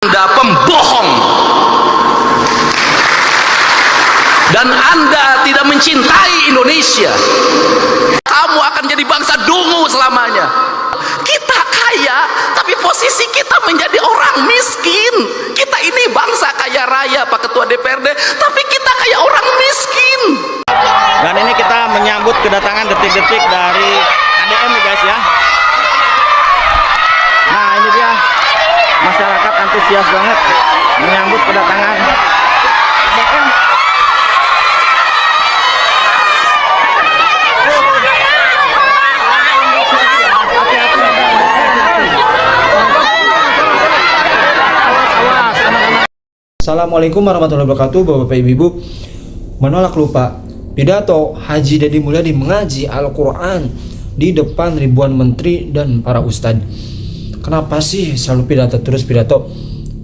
Anda pembohong dan Anda tidak mencintai Indonesia. Kamu akan jadi bangsa dungu selamanya. Kita kaya, tapi posisi kita menjadi orang miskin. Kita ini bangsa kaya raya, Pak Ketua DPRD, tapi kita kayak orang miskin. Dan ini kita menyambut kedatangan detik-detik dari KDM nih guys ya. Nah ini dia, masyarakat antusias banget menyambut kedatangan KDM. Assalamualaikum warahmatullahi wabarakatuh. Bapak Ibu, menolak lupa pidato Haji Deddy Mulyadi mengaji Al-Quran di depan ribuan menteri dan para ustadz. Kenapa sih selalu pidato terus pidato?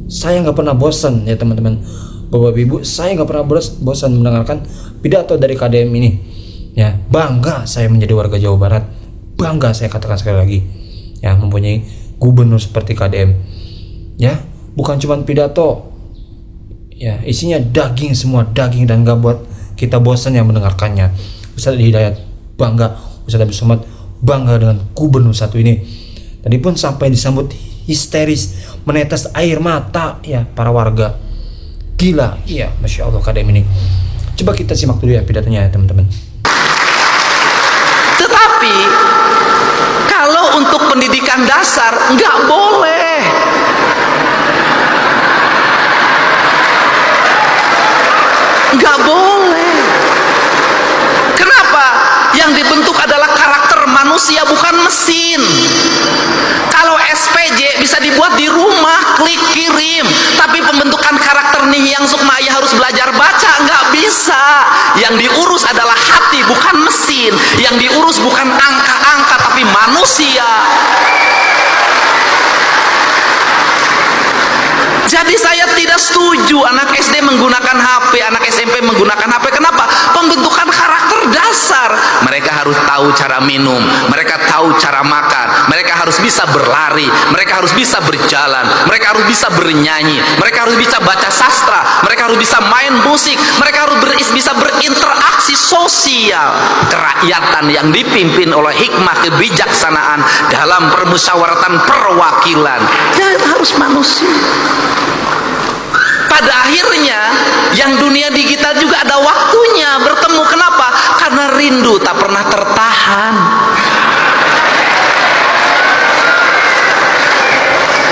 Saya nggak pernah bosan ya teman-teman. Bapak Ibu, saya nggak pernah bosan mendengarkan pidato dari KDM ini. Ya, bangga saya menjadi warga Jawa Barat. Bangga saya katakan sekali lagi. Ya, mempunyai gubernur seperti KDM. Ya, bukan cuma pidato. Ya, isinya daging, semua daging, dan gak buat kita bosan yang mendengarkannya. Ustadz Hidayat bangga, Ustadz Abdul Somad bangga dengan gubernur satu ini. Tadi pun sampai disambut histeris, menetes air mata ya para warga. Gila, iya, Masya Allah KDM ini. Coba kita simak dulu ya pidatonya ya teman-teman. Tetapi kalau untuk pendidikan dasar nggak boleh. Nggak boleh. Kenapa? Yang dibentuk adalah karakter manusia, bukan mesin. Kalau SPJ bisa dibuat di rumah, klik kirim. Tapi pembentukan karakter nih yang Sukmaya harus belajar baca, nggak bisa. Yang diurus adalah hati, bukan mesin. Yang diurus bukan angka-angka, tapi manusia. Jadi saya tidak setuju anak SD menggunakan HP, anak SMP menggunakan HP. Kenapa? Pembentukan karakter dasar. Mereka harus tahu cara minum, mereka tahu cara makan, mereka harus bisa berlari, mereka harus bisa berjalan, mereka harus bisa bernyanyi, mereka harus bisa baca sastra, mereka harus bisa main musik, mereka harus bisa berinteraksi sosial. Kerakyatan yang dipimpin oleh hikmah kebijaksanaan dalam permusyawaratan perwakilan. Ya, harus manusia. Pada akhirnya yang dunia digital juga ada waktunya bertemu. Kenapa? Karena rindu tak pernah tertahan.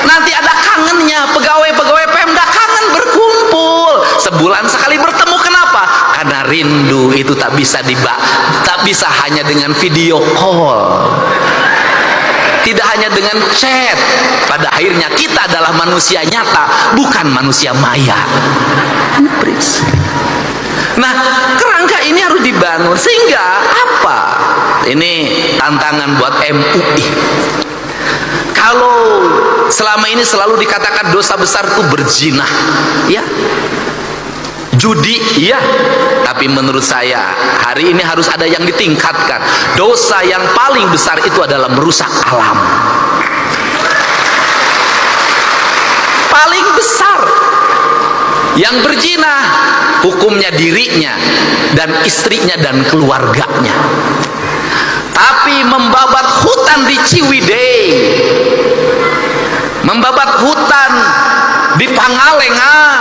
Nanti ada kangennya, pegawai-pegawai Pemda kangen berkumpul sebulan sekali bertemu. Kenapa? Karena rindu itu tak bisa hanya dengan video call, tidak hanya dengan chat. Pada akhirnya kita adalah manusia nyata, bukan manusia maya. Nah, kerangka ini harus dibangun sehingga apa? Ini tantangan buat MUI. Kalau selama ini selalu dikatakan dosa besar itu berzina, ya, judi, iya, tapi menurut saya hari ini harus ada yang ditingkatkan. Dosa yang paling besar itu adalah merusak alam. Paling besar. Yang berzina hukumnya dirinya dan istrinya dan keluarganya. Tapi membabat hutan di Ciwidey, membabat hutan di Pangalengan,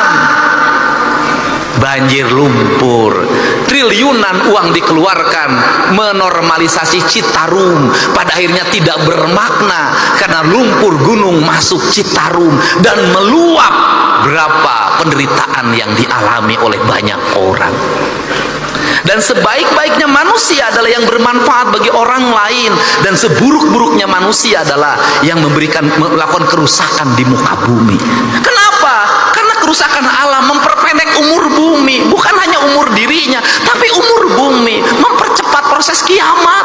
banjir lumpur, triliunan uang dikeluarkan menormalisasi Citarum, pada akhirnya tidak bermakna karena lumpur gunung masuk Citarum dan meluap. Berapa penderitaan yang dialami oleh banyak orang. Dan sebaik-baiknya manusia adalah yang bermanfaat bagi orang lain, dan seburuk-buruknya manusia adalah yang melakukan kerusakan di muka bumi. Kenapa? Karena kerusakan alam memperpendek umur bumi, bukan hanya umur dirinya, tapi umur bumi, mempercepat proses kiamat.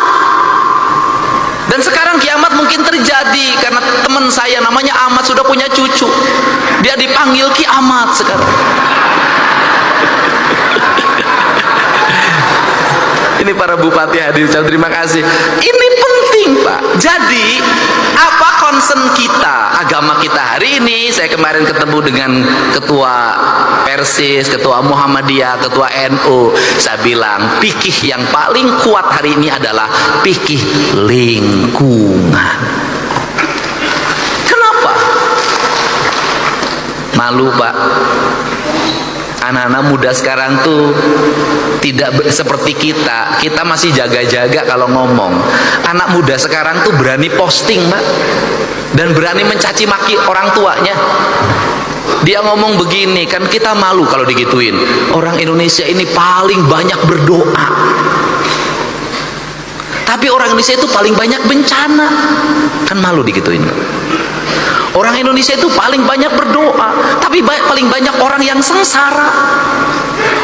Dan sekarang kiamat mungkin terjadi karena teman saya namanya Ahmad sudah punya cucu. Dia dipanggil kiamat sekarang. Ini para bupati hadir, terima kasih. Ini Ini penting, Pak. Jadi apa concern kita, agama kita hari ini? Saya kemarin ketemu dengan ketua Persis, ketua Muhammadiyah, ketua NU. Saya bilang fikih yang paling kuat hari ini adalah fikih lingkungan. Kenapa? Malu, Pak. Anak-anak muda sekarang tuh tidak seperti kita. Kita masih jaga-jaga kalau ngomong. Anak muda sekarang tuh berani posting, Pak, dan berani mencaci maki orang tuanya. Dia ngomong begini, kan kita malu kalau digituin. Orang Indonesia ini paling banyak berdoa, tapi orang Indonesia itu paling banyak bencana. Kan malu digituin. Orang Indonesia itu paling banyak berdoa, tapi paling banyak orang yang sengsara.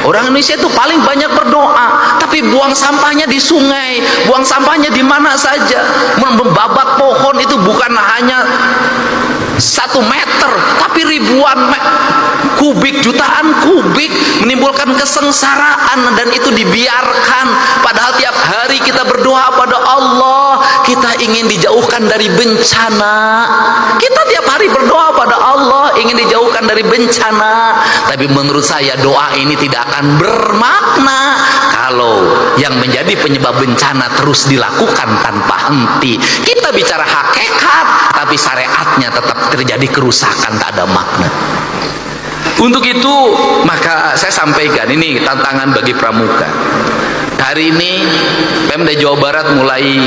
Orang Indonesia itu paling banyak berdoa, tapi buang sampahnya di sungai, buang sampahnya di mana saja. Membabat pohon itu bukan hanya 1 meter, tapi ribuan kubik, jutaan kubik, menimbulkan kesengsaraan, dan itu dibiarkan. Padahal tiap hari kita berdoa pada Allah, kita ingin dijauhkan dari bencana. Kita tiap hari berdoa pada Allah ingin dijauhkan dari bencana. Tapi menurut saya doa ini tidak akan bermakna kalau yang menjadi penyebab bencana terus dilakukan tanpa henti. Kita bicara hakikat, tapi syariatnya tetap terjadi kerusakan, tak ada makna. Untuk itu maka saya sampaikan, ini tantangan bagi pramuka. Hari ini Pemda Jawa Barat mulai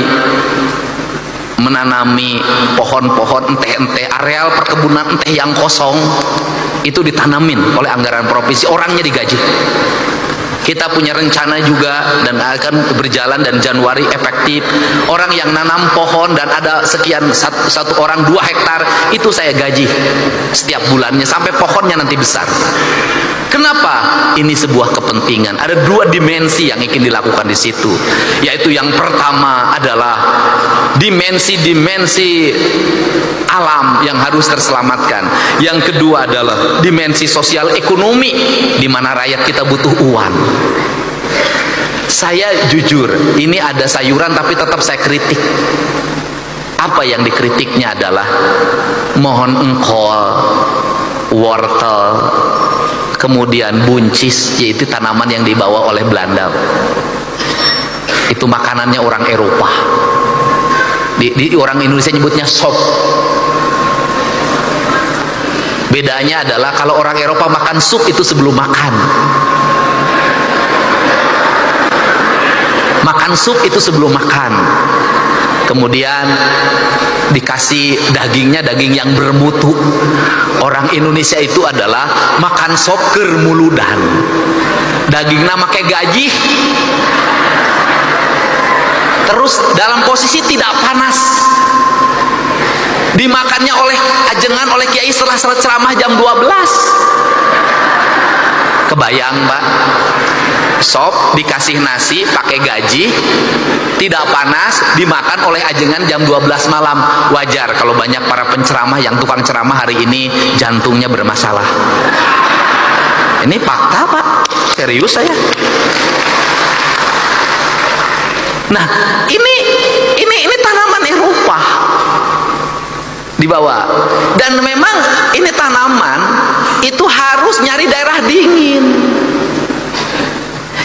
menanami pohon-pohon, enteh areal perkebunan enteh yang kosong itu ditanamin oleh anggaran provinsi, orangnya digaji. Kita punya rencana juga dan akan berjalan, dan Januari efektif. Orang yang nanam pohon dan ada sekian satu orang 2 hektar itu saya gaji setiap bulannya sampai pohonnya nanti besar. Kenapa? Ini sebuah kepentingan. Ada 2 dimensi yang ingin dilakukan di situ, yaitu yang pertama adalah dimensi alam yang harus terselamatkan. Yang kedua adalah dimensi sosial ekonomi, di mana rakyat kita butuh uang. Saya jujur, ini ada sayuran tapi tetap saya kritik. Apa yang dikritiknya adalah mohon engkol, wortel, kemudian buncis, yaitu tanaman yang dibawa oleh Belanda. Itu makanannya orang Eropa. Di orang Indonesia nyebutnya sop. Bedanya adalah kalau orang Eropa makan sup itu sebelum makan. Makan sup itu sebelum makan. Kemudian dikasih dagingnya, daging yang bermutu. Orang Indonesia itu adalah makan sop keur muludan. Dagingnya make gaji, terus dalam posisi tidak panas, dimakannya oleh ajengan, oleh kiai setelah ceramah jam 12. Kebayang, Pak? Sop dikasih nasi pakai gaji, tidak panas, dimakan oleh ajengan jam 12 malam. Wajar kalau banyak para penceramah yang tukang ceramah hari ini jantungnya bermasalah. Ini fakta, Pak, serius saya. Nah, ini tanaman Eropa dibawa, dan memang ini tanaman itu harus nyari daerah dingin.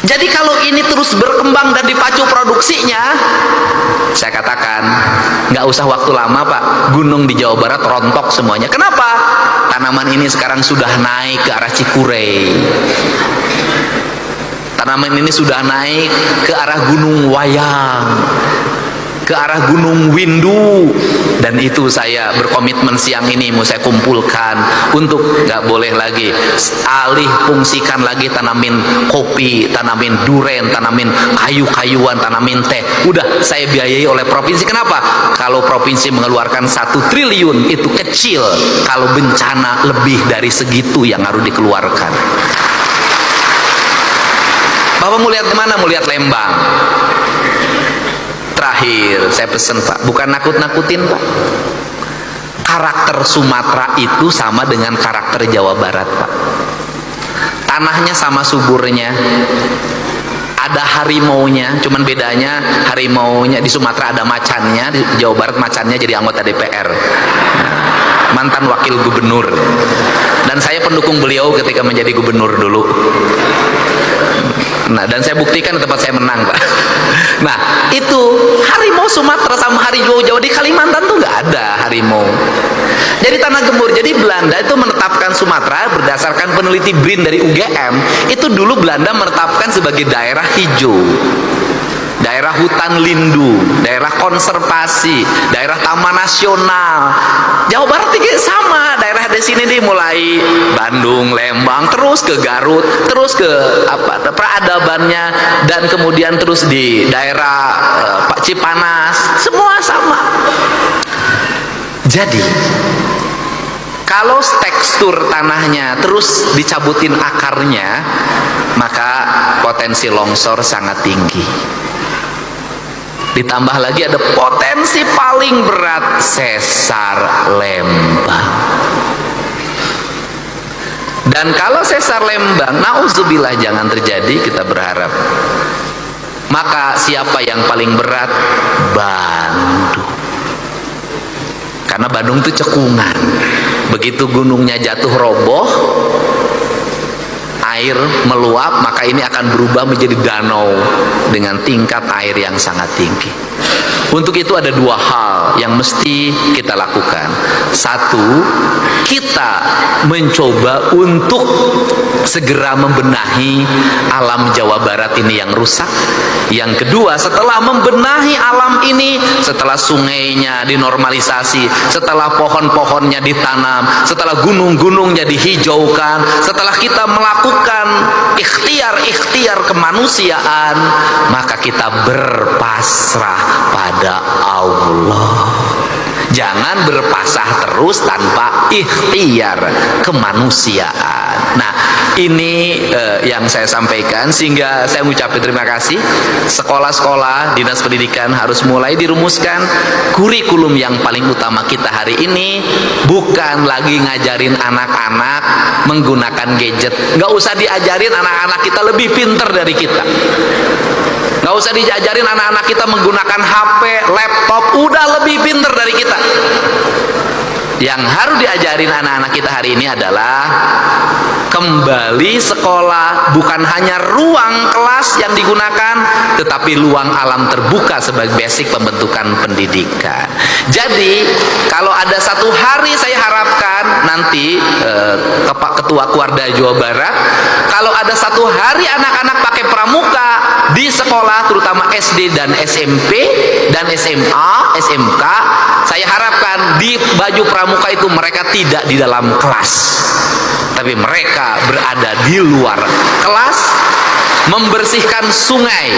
Jadi kalau ini terus berkembang dan dipacu produksinya, saya katakan nggak usah waktu lama, Pak, gunung di Jawa Barat rontok semuanya. Kenapa? Tanaman ini sekarang sudah naik ke arah Cikurey. Tanaman ini sudah naik ke arah Gunung Wayang, ke arah Gunung Windu, dan itu saya berkomitmen siang ini mau saya kumpulkan untuk nggak boleh lagi alih fungsikan lagi tanamin kopi, tanamin duren, tanamin kayu-kayuan, tanamin teh. Udah saya biayai oleh provinsi. Kenapa? Kalau provinsi mengeluarkan 1 triliun itu kecil kalau bencana lebih dari segitu yang harus dikeluarkan. Bapak mau lihat kemana? Mau lihat Lembang. Terakhir saya pesen, Pak, bukan nakut-nakutin, Pak. Karakter Sumatera itu sama dengan karakter Jawa Barat, Pak. Tanahnya sama suburnya, ada harimaunya, cuman bedanya harimaunya di Sumatera ada macannya, di Jawa Barat macannya jadi anggota DPR. Mantan wakil gubernur, dan saya pendukung beliau ketika menjadi gubernur dulu. Nah, dan saya buktikan di tempat saya menang, Pak. Nah, itu harimau Sumatera sama harimau Jawa di Kalimantan tuh nggak ada harimau. Jadi tanah gembur. Jadi Belanda itu menetapkan Sumatera berdasarkan peneliti BRIN dari UGM. Itu dulu Belanda menetapkan sebagai daerah hijau, daerah hutan lindung, daerah konservasi, daerah taman nasional. Jawa Barat juga sama, daerah di sini nih, mulai Bandung, Lembang, terus ke Garut, terus ke peradabannya, dan kemudian terus di daerah Cipanas, semua sama. Jadi kalau tekstur tanahnya terus dicabutin akarnya, maka potensi longsor sangat tinggi. Ditambah lagi ada potensi paling berat, sesar Lembang. Dan kalau sesar Lembang, nauzubillah, jangan terjadi, kita berharap, maka siapa yang paling berat? Bandung. Karena Bandung itu cekungan. Begitu gunungnya jatuh roboh, air meluap, maka ini akan berubah menjadi danau dengan tingkat air yang sangat tinggi. Untuk itu ada dua hal yang mesti kita lakukan. Satu, kita mencoba untuk segera membenahi alam Jawa Barat ini yang rusak. Yang kedua, setelah membenahi alam ini, setelah sungainya dinormalisasi, setelah pohon-pohonnya ditanam, setelah gunung-gunungnya dihijaukan, setelah kita melakukan ikhtiar-ikhtiar kemanusiaan, maka kita berpasrah pada Allah. Jangan berpasrah terus tanpa ikhtiar kemanusiaan. Nah, ini yang saya sampaikan, sehingga saya mengucapkan terima kasih. Sekolah-sekolah, dinas pendidikan harus mulai dirumuskan kurikulum yang paling utama kita hari ini bukan lagi ngajarin anak-anak menggunakan gadget. Nggak usah diajarin anak-anak kita lebih pinter dari kita. Nggak usah diajarin anak-anak kita menggunakan HP, laptop, udah lebih pinter dari kita. Yang harus diajarin anak-anak kita hari ini adalah kembali sekolah bukan hanya ruang kelas yang digunakan, tetapi luang alam terbuka sebagai basic pembentukan pendidikan. Jadi kalau ada satu hari, saya harapkan nanti Ketua Kuarda Jawa Barat, kalau ada satu hari anak-anak pakai pramuka di sekolah, terutama SD dan SMP dan SMA, SMK, saya harapkan di baju pramuka itu mereka tidak di dalam kelas, tapi mereka berada di luar kelas, membersihkan sungai,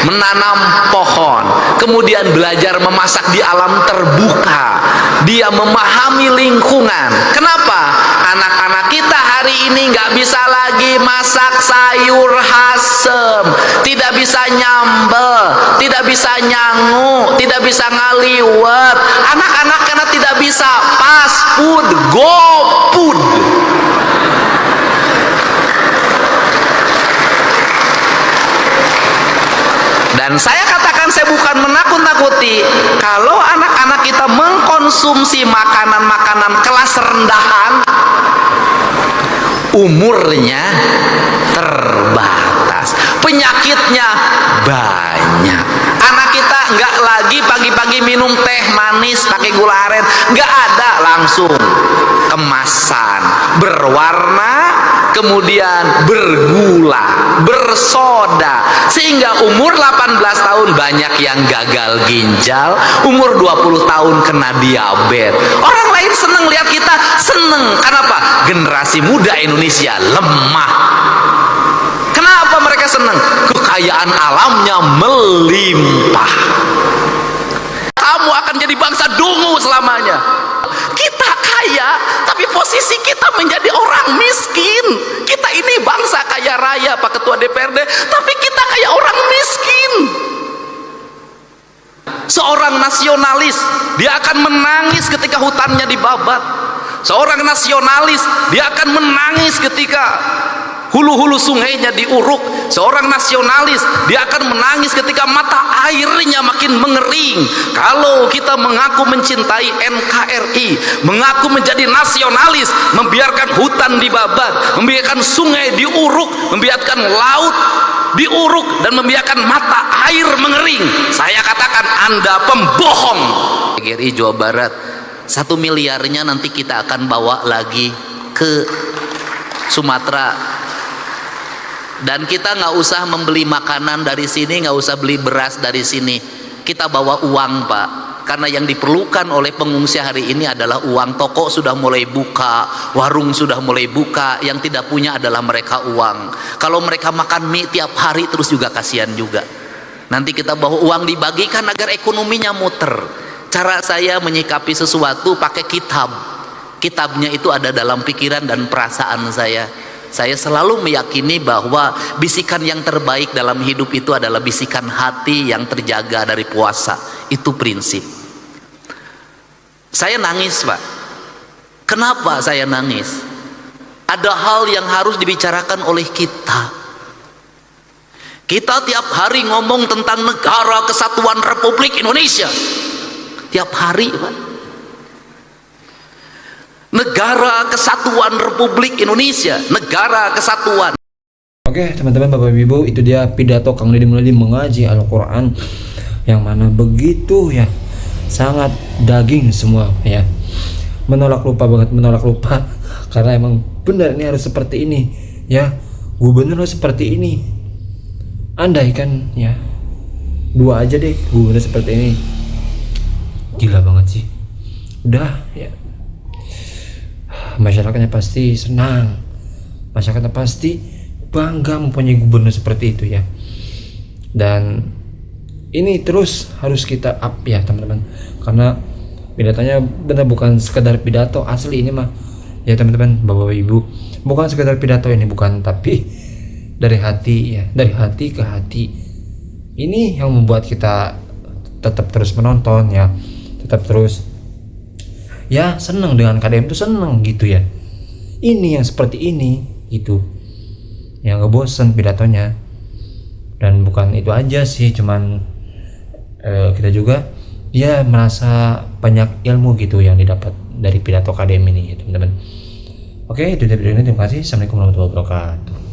menanam pohon, kemudian belajar memasak di alam terbuka. Dia memahami lingkungan. Kenapa? Anak-anak kita hari ini nggak bisa lagi masak sayur asem, tidak bisa nyambel, tidak bisa nyangu, tidak bisa ngaliwet. Anak-anak karena tidak bisa fast food, go food. Dan saya katakan, saya bukan menakut-nakuti kalau anak-anak kita mengkonsumsi makanan-makanan kelas rendahan, umurnya terbatas, penyakitnya banyak. Anak kita nggak lagi pagi-pagi minum teh manis pakai gula aren, nggak ada, langsung kemasan berwarna, kemudian bergula, bersoda, sehingga umur 18 tahun banyak yang gagal ginjal, umur 20 tahun kena diabetes. Orang lain seneng lihat kita, seneng. Kenapa? Generasi muda Indonesia lemah. Kenapa mereka seneng? Kekayaan alamnya melimpah. Kamu akan jadi bangsa dungu selamanya. Kita kaya, tapi posisi kita menjadi orang miskin. Kita ini bangsa kaya raya, Pak Ketua DPRD, tapi kita kayak orang miskin. Seorang nasionalis, dia akan menangis ketika hutannya dibabat. Seorang nasionalis, dia akan menangis ketika hulu-hulu sungainya diuruk. Seorang nasionalis, dia akan menangis ketika mata airnya makin mengering. Kalau kita mengaku mencintai NKRI, mengaku menjadi nasionalis, membiarkan hutan dibabat, membiarkan sungai diuruk, membiarkan laut diuruk, dan membiarkan mata air mengering, saya katakan Anda pembohong. GRI Jawa Barat 1 miliarnya nanti kita akan bawa lagi ke Sumatera, dan kita nggak usah membeli makanan dari sini, nggak usah beli beras dari sini, kita bawa uang, Pak. Karena yang diperlukan oleh pengungsi hari ini adalah uang. Toko sudah mulai buka, warung sudah mulai buka, yang tidak punya adalah mereka uang. Kalau mereka makan mie tiap hari terus juga kasihan juga. Nanti kita bawa uang dibagikan agar ekonominya muter. Cara saya menyikapi sesuatu pakai kitab. Kitabnya itu ada dalam pikiran dan perasaan saya. Saya selalu meyakini bahwa bisikan yang terbaik dalam hidup itu adalah bisikan hati yang terjaga dari puasa. Itu prinsip. Saya nangis, Pak. Kenapa saya nangis? Ada hal yang harus dibicarakan oleh kita. Kita tiap hari ngomong tentang Negara Kesatuan Republik Indonesia. Tiap hari, Pak. Negara Kesatuan Republik Indonesia, Negara Kesatuan. Oke teman-teman, Bapak Ibu, itu dia pidato Kang Deddy Mulyadi mengaji Al-Quran, yang mana begitu ya, sangat daging semua ya. Menolak lupa banget, menolak lupa. Karena emang benar ini harus seperti ini ya, gubernur harus seperti ini. Andai kan ya, 2 aja deh gubernur seperti ini, gila banget sih. Udah ya, masyarakatnya pasti senang, masyarakatnya pasti bangga mempunyai gubernur seperti itu ya. Dan ini terus harus kita up ya teman-teman, karena pidatonya benar bukan sekedar pidato asli ini mah ya teman-teman, Bapak Ibu, bukan sekedar pidato ini, bukan, tapi dari hati ya, dari hati ke hati. Ini yang membuat kita tetap terus menonton ya, tetap terus ya senang dengan KDM itu, senang gitu ya. Ini yang seperti ini gitu, yang gak bosen pidatonya. Dan bukan itu aja sih, cuman kita juga dia merasa banyak ilmu gitu yang didapat dari pidato KDM ini ya teman-teman. Oke, itu dia video ini, terima kasih. Assalamualaikum warahmatullahi wabarakatuh.